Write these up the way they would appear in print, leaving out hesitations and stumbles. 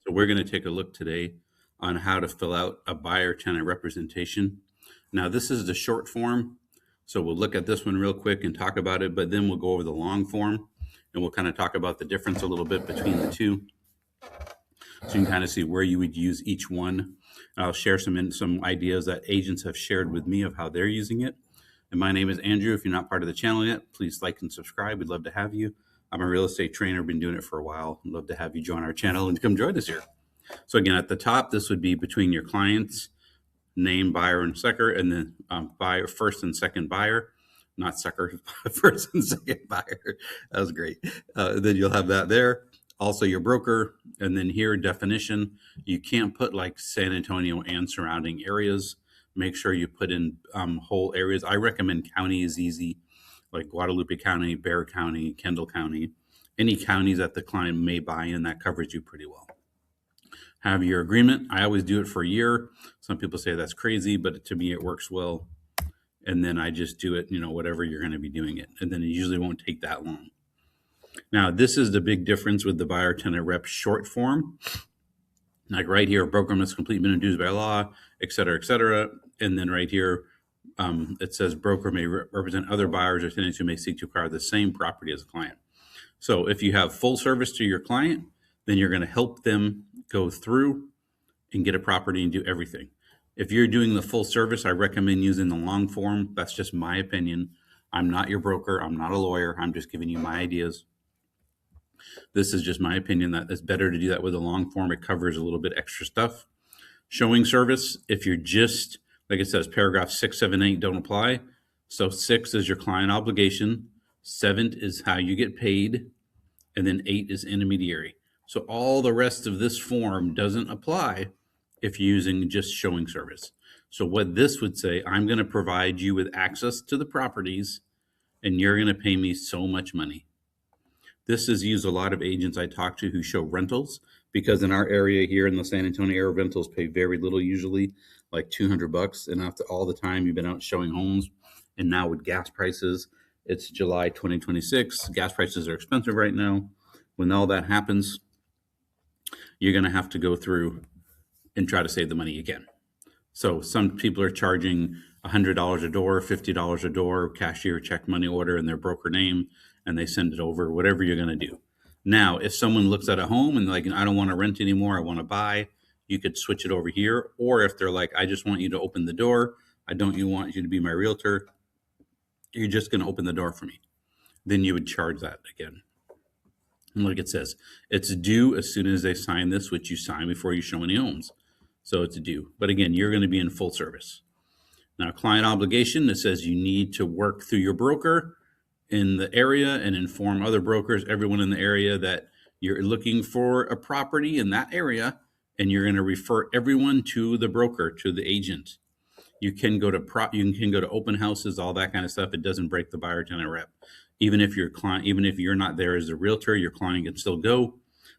So we're going to take a look today on how to fill out a buyer tenant representation. Now, this is the short form, so we'll look at this one real quick and talk about it, but then we'll go over the long form and we'll kind of talk about the difference a little bit between the two. So you can kind of see where you would use each one. I'll share some ideas that agents have shared with me of how they're using it. And my name is Andrew. If you're not part of the channel yet, please like and subscribe. We'd love to have you. I'm a real estate trainer, been doing it for a while. I'd love to have you join our channel and come join us here. So again, at the top, this would be between your clients, name, buyer, and sucker, and then buyer, first and second buyer, not sucker, first and second buyer. That was great. Then you'll have that there. Also your broker, and then here, definition. You can't put like San Antonio and surrounding areas. Make sure you put in whole areas. I recommend county is easy, like Guadalupe County, Bexar County, Kendall County, any counties that the client may buy in, that covers you pretty well. Have your agreement. I always do it for a year. Some people say that's crazy, but to me, it works well. And then I just do it, whatever you're going to be doing it. And then it usually won't take that long. Now, this is the big difference with the buyer tenant rep short form. Like right here, broker must complete minimum dues by law, et cetera, et cetera. And then right here, it says broker may represent other buyers or tenants who may seek to acquire the same property as a client. So if you have full service to your client, then you're going to help them go through and get a property and do everything. If you're doing the full service, I recommend using the long form. That's just my opinion. I'm not your broker. I'm not a lawyer. I'm just giving you my ideas. This is just my opinion that it's better to do that with a long form. It covers a little bit extra stuff. Showing service, if you're just, like it says, paragraph 6, 7, 8 don't apply. So 6 is your client obligation. 7 is how you get paid. And then 8 is intermediary. So all the rest of this form doesn't apply if you're using just showing service. So what this would say, I'm going to provide you with access to the properties and you're going to pay me so much money. This is used a lot of agents I talk to who show rentals, because in our area here in the San Antonio area, rentals pay very little, usually like $200. And after all the time you've been out showing homes, and now with gas prices, it's July 2026. Gas prices are expensive right now. When all that happens, you're going to have to go through and try to save the money again. So some people are charging $100 a door, $50 a door, cashier check, money order, and their broker name, and they send it over, whatever you're going to do. Now, if someone looks at a home and like, I don't want to rent anymore, I want to buy, you could switch it over here. Or if they're like, I just want you to open the door, I don't want you to be my realtor, you're just going to open the door for me, then you would charge that again. And like it says, it's due as soon as they sign this, which you sign before you show any homes. So it's due. But again, you're going to be in full service. Now, client obligation, it says you need to work through your broker in the area and inform other brokers, everyone in the area, that you're looking for a property in that area, and you're going to refer everyone to the broker, to the agent. You can go to open houses, all that kind of stuff. It doesn't break the buyer tenant rep. Even if you're not there as a realtor, your client can still go,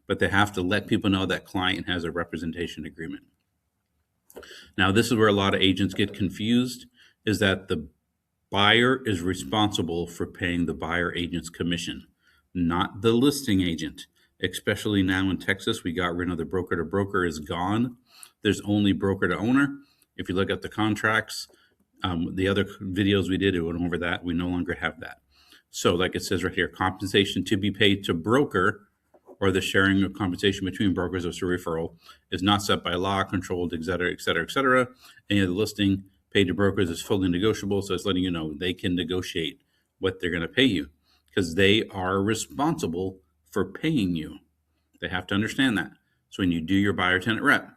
but they have to let people know that client has a representation agreement. Now, this is where a lot of agents get confused, is that the buyer is responsible for paying the buyer agent's commission, not the listing agent. Especially now in Texas, we got rid of the broker to broker is gone. There's only broker to owner. If you look at the contracts, the other videos we did, it went over that. We no longer have that. So like it says right here, compensation to be paid to broker, or the sharing of compensation between brokers as a referral, is not set by law, controlled, et cetera, et cetera, et cetera. Any of the listing paid to brokers is fully negotiable. So it's letting you know they can negotiate what they're going to pay you, because they are responsible for paying you. They have to understand that. So when you do your buyer tenant rep,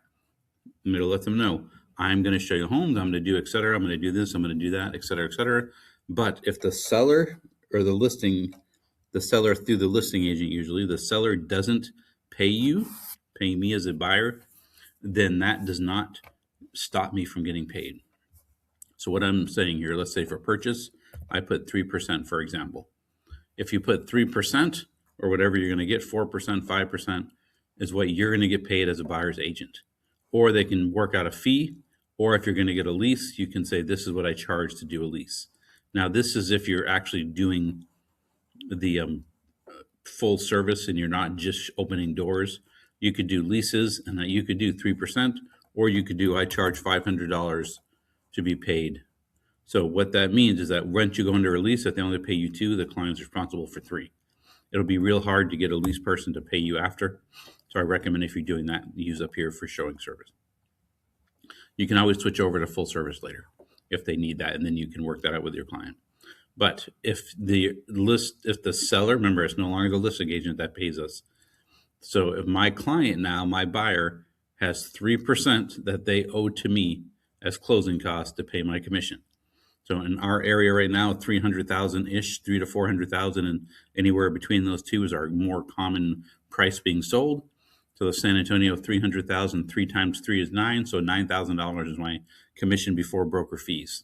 I'm going to let them know, I'm going to show you homes, I'm going to do, et cetera, I'm going to do this, I'm going to do that, et cetera, et cetera. But if the seller or the seller through the listing agent, usually the seller doesn't pay me as a buyer, then that does not stop me from getting paid. So what I'm saying here, let's say for purchase, I put 3%, for example. If you put 3% or whatever you're going to get, 4%, 5% is what you're going to get paid as a buyer's agent. Or they can work out a fee, or if you're going to get a lease, you can say, this is what I charge to do a lease. Now, this is if you're actually doing the full service and you're not just opening doors. You could do leases, and that you could do 3%, or you could do I charge $500 to be paid. So what that means is that once you go under a lease, if they only pay you 2, the client's responsible for 3. It'll be real hard to get a lease person to pay you after. So I recommend if you're doing that, use up here for showing service. You can always switch over to full service later if they need that, and then you can work that out with your client. But if the seller, remember, it's no longer the listing agent that pays us. So if my client now, my buyer, has 3% that they owe to me as closing costs to pay my commission. So in our area right now, 300,000-ish, 3 to 400,000, and anywhere between those two is our more common price being sold. So the San Antonio 300,000, 3 times 3 is 9, so $9,000 is my commission before broker fees.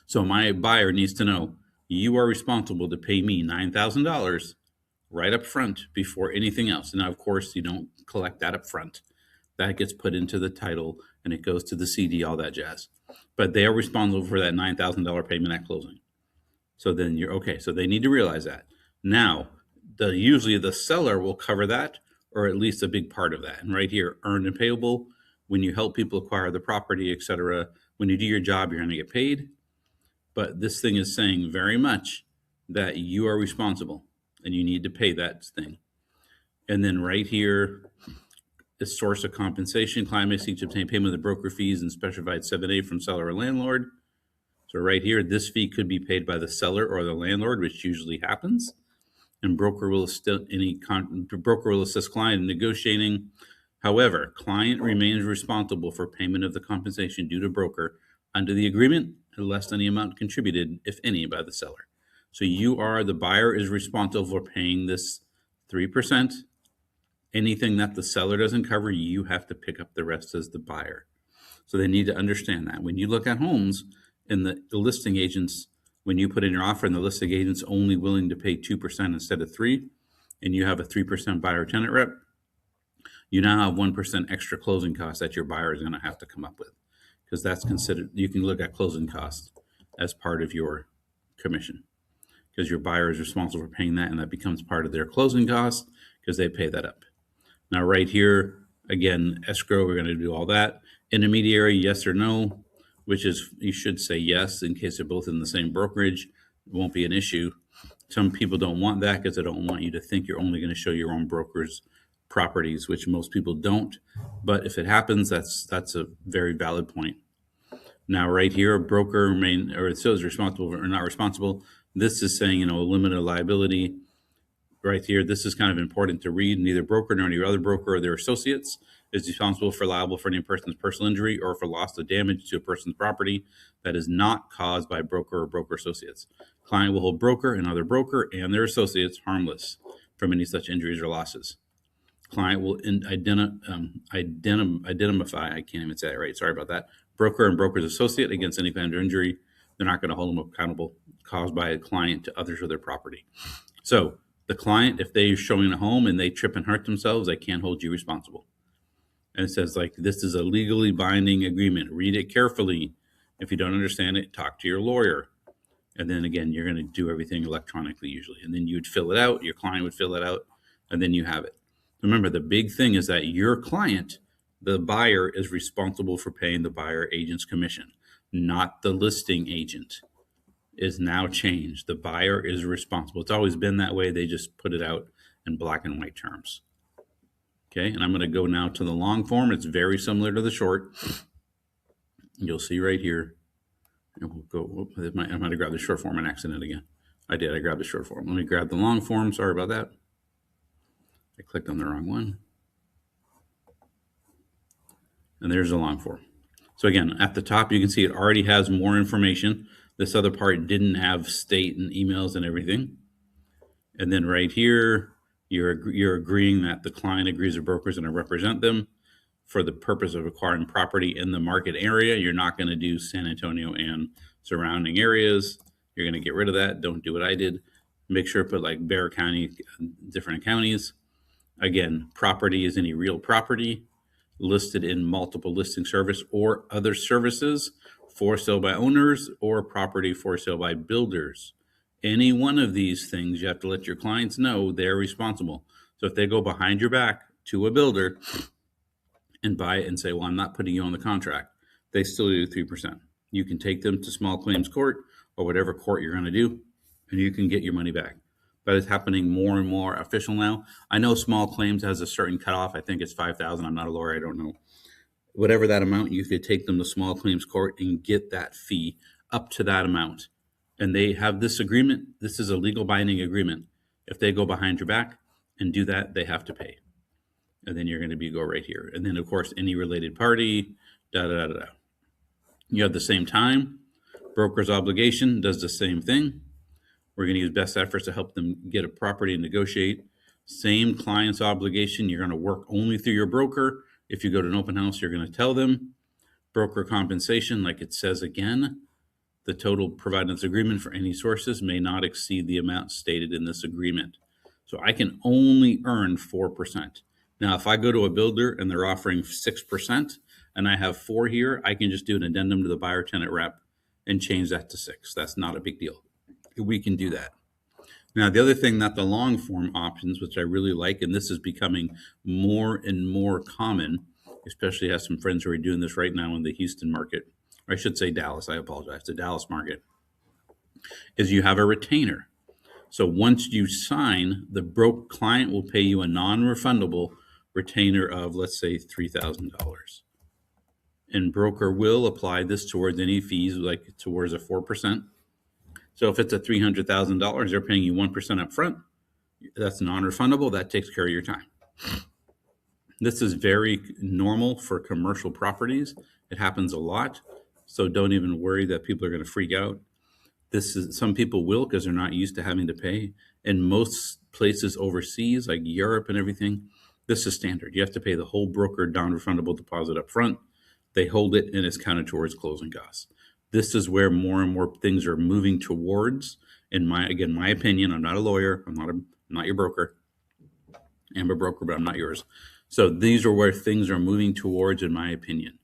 So my buyer needs to know you are responsible to pay me $9,000 right up front before anything else. And now, of course, you don't collect that up front. That gets put into the title and it goes to the CD, all that jazz. But they are responsible for that $9,000 payment at closing. So then you're okay. So they need to realize that. Now, usually the seller will cover that, or at least a big part of that. And right here, earned and payable, when you help people acquire the property, etc., when you do your job, you're going to get paid. But this thing is saying very much that you are responsible and you need to pay that thing. And then right here, the source of compensation. Client may seek to obtain payment of the broker fees and specified 7A from seller or landlord. So right here, this fee could be paid by the seller or the landlord, which usually happens. And broker will assist client in negotiating. However, client remains responsible for payment of the compensation due to broker under the agreement, unless any amount contributed, if any, by the seller. So the buyer is responsible for paying this 3%. Anything that the seller doesn't cover, you have to pick up the rest as the buyer. So they need to understand that. When you look at homes, and the listing agents, when you put in your offer and the listing agent's only willing to pay 2% instead of 3%, and you have a 3% buyer tenant rep, you now have 1% extra closing costs that your buyer is going to have to come up with, because that's considered, you can look at closing costs as part of your commission, because your buyer is responsible for paying that, and that becomes part of their closing costs because they pay that up. Now right here, again, escrow, we're going to do all that. Intermediary, yes or no, which is, you should say yes in case they're both in the same brokerage. It won't be an issue. Some people don't want that because they don't want you to think you're only going to show your own broker's properties, which most people don't. But if it happens, that's a very valid point. Now right here, a broker it says responsible or not responsible. This is saying, limited liability. Right here, this is kind of important to read. Neither broker nor any other broker or their associates is responsible for liable for any person's personal injury or for loss or damage to a person's property that is not caused by broker or broker associates. Client will hold broker and other broker and their associates harmless from any such injuries or losses. Client will identify, I can't even say it right, sorry about that, broker and broker's associate against any kind of injury. They're not going to hold them accountable caused by a client to others or their property. So the client, if they're showing a home and they trip and hurt themselves, they can't hold you responsible. And it says, this is a legally binding agreement. Read it carefully. If you don't understand it, talk to your lawyer. And then again, you're going to do everything electronically usually. And then you would fill it out, your client would fill it out, and then you have it. Remember, the big thing is that your client, the buyer, is responsible for paying the buyer agent's commission, not the listing agent. Is now changed. The buyer is responsible. It's always been that way. They just put it out in black and white terms. Okay, and I'm going to go now to the long form. It's very similar to the short. You'll see right here. And we'll go. I might have grabbed the short form an accident again. I did. I grabbed the short form. Let me grab the long form. Sorry about that. I clicked on the wrong one. And there's the long form. So again, at the top, you can see it already has more information. This other part didn't have state and emails and everything. And then right here, you're agreeing that the client agrees the broker is going to represent them for the purpose of acquiring property in the market area. You're not going to do San Antonio and surrounding areas. You're going to get rid of that. Don't do what I did. Make sure to put like Bexar County, different counties. Again, property is any real property listed in multiple listing service or other services, for sale by owners, or property for sale by builders. Any one of these things, you have to let your clients know they're responsible. So if they go behind your back to a builder and buy it and say, well, I'm not putting you on the contract, they still do 3%. You can take them to small claims court or whatever court you're going to do, and you can get your money back. But it's happening more and more official now. I know small claims has a certain cutoff. I think it's 5,000. I'm not a lawyer. I don't know. Whatever that amount, you could take them to small claims court and get that fee up to that amount. And they have this agreement. This is a legal binding agreement. If they go behind your back and do that, they have to pay. And then you're going to go right here. And then, of course, any related party, da da da da. You have the same time. Broker's obligation does the same thing. We're going to use best efforts to help them get a property and negotiate. Same client's obligation. You're going to work only through your broker. If you go to an open house, you're going to tell them. Broker compensation, like it says again, the total provided in this agreement for any sources may not exceed the amount stated in this agreement. So I can only earn 4%. Now, if I go to a builder and they're offering 6% and I have 4 here, I can just do an addendum to the buyer tenant rep and change that to 6. That's not a big deal. We can do that. Now, the other thing that the long form options, which I really like, and this is becoming more and more common, especially have some friends who are doing this right now in the Houston market, or I should say Dallas, I apologize, the Dallas market, is you have a retainer. So once you sign, the broke client will pay you a non-refundable retainer of, let's say, $3,000. And broker will apply this towards any fees, like towards a 4%. So if it's a $300,000, they're paying you 1% up front. That's non-refundable. That takes care of your time. This is very normal for commercial properties. It happens a lot. So don't even worry that people are going to freak out. Some people will, because they're not used to having to pay. In most places overseas, like Europe and everything, this is standard. You have to pay the whole broker non-refundable deposit up front. They hold it and it's counted towards closing costs. This is where more and more things are moving towards. In my opinion, I'm not a lawyer. I'm not your broker. I'm a broker, but I'm not yours. So these are where things are moving towards, in my opinion,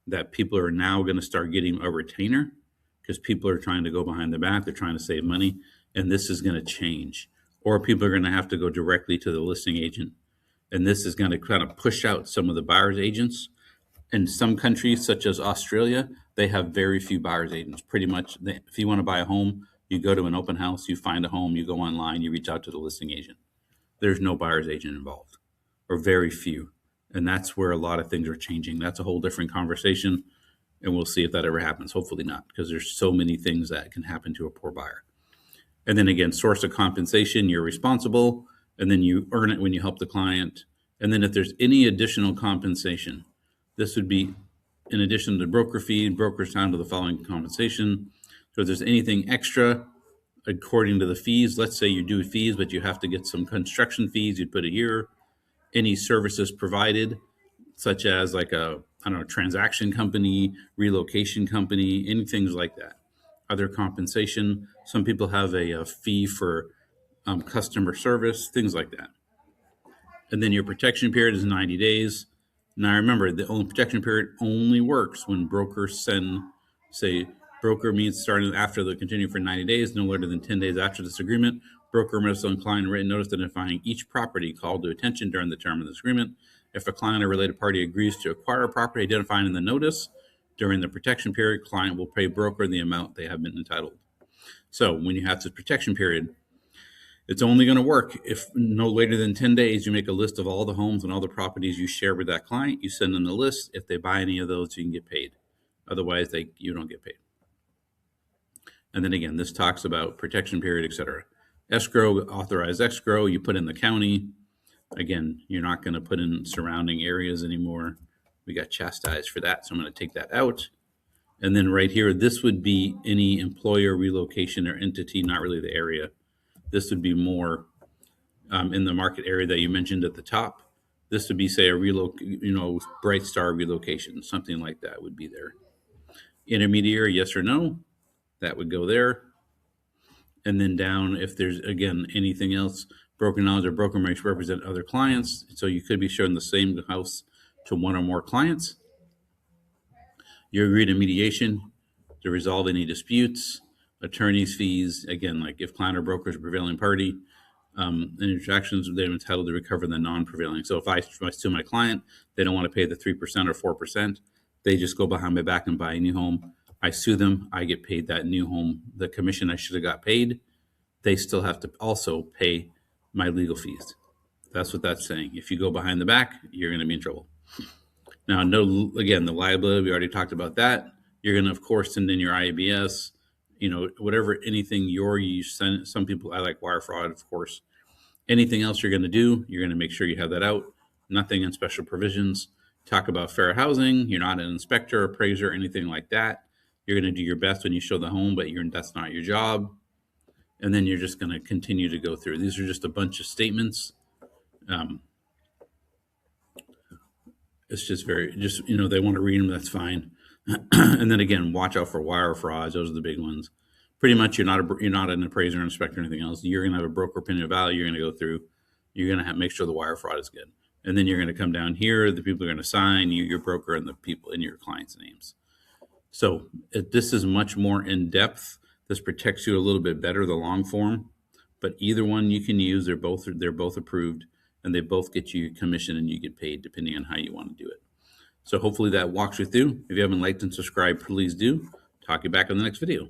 that people are now going to start getting a retainer because people are trying to go behind the back. They're trying to save money, and this is going to change. Or people are going to have to go directly to the listing agent, and this is going to kind of push out some of the buyer's agents. In some countries, such as Australia, they have very few buyer's agents. Pretty much, if you want to buy a home, you go to an open house, you find a home, you go online, you reach out to the listing agent. There's no buyer's agent involved, or very few. And that's where a lot of things are changing. That's a whole different conversation, and we'll see if that ever happens. Hopefully not, because there's so many things that can happen to a poor buyer. And then again, source of compensation, you're responsible, and then you earn it when you help the client. And then if there's any additional compensation, this would be in addition to the broker fee, broker's time to the following compensation. So if there's anything extra according to the fees, let's say you do fees, but you have to get some construction fees, you'd put it here. Any services provided, such as like transaction company, relocation company, any things like that. Other compensation. Some people have a fee for customer service, things like that. And then your protection period is 90 days. Now remember, the only protection period only works when brokers say broker means starting after the continue for 90 days, no later than 10 days after this agreement. Broker must incline written notice identifying each property called to attention during the term of this agreement. If a client or related party agrees to acquire a property identified in the notice during the protection period, client will pay broker the amount they have been entitled. So when you have this protection period, it's only going to work if no later than 10 days you make a list of all the homes and all the properties you share with that client. You send them the list. If they buy any of those, you can get paid. Otherwise, you don't get paid. And then again, this talks about protection period, etc. Escrow, authorized escrow, you put in the county. Again, you're not going to put in surrounding areas anymore. We got chastised for that, so I'm going to take that out. And then right here, this would be any employer relocation or entity, not really the area. This would be more in the market area that you mentioned at the top. This would be, say, a Bright Star relocation, something like that would be there. Intermediary, yes or no, that would go there. And then down, if there's, again, anything else, broker knowledge or broker may represent other clients. So you could be showing the same house to one or more clients. You agree to mediation to resolve any disputes. Attorney's fees, again, like if client or broker is a prevailing party, and instructions, they're entitled to recover the non-prevailing. So if I sue my client, they don't want to pay the 3% or 4%. They just go behind my back and buy a new home. I sue them. I get paid that new home, the commission I should have got paid. They still have to also pay my legal fees. That's what that's saying. If you go behind the back, you're going to be in trouble. Now, no, again, the liability, we already talked about that. You're going to, of course, send in your IABS, whatever, anything you're using. Some people, I like wire fraud, of course. Anything else you're going to do, you're going to make sure you have that out. Nothing in special provisions. Talk about fair housing. You're not an inspector, appraiser, anything like that. You're going to do your best when you show the home, but that's not your job. And then you're just going to continue to go through. These are just a bunch of statements. It's just they want to read them, that's fine. And then again, watch out for wire frauds. Those are the big ones. Pretty much, you're not an appraiser, inspector, or anything else. You're going to have a broker opinion of value. You're going to go through. You're going to make sure the wire fraud is good, and then you're going to come down here. The people are going to sign your broker, and the people in your clients' names. So this is much more in depth. This protects you a little bit better, the long form, but either one you can use. They're both approved, and they both get you commission, and you get paid depending on how you want to do it. So hopefully that walks you through. If you haven't liked and subscribed, please do. Talk to you back in the next video.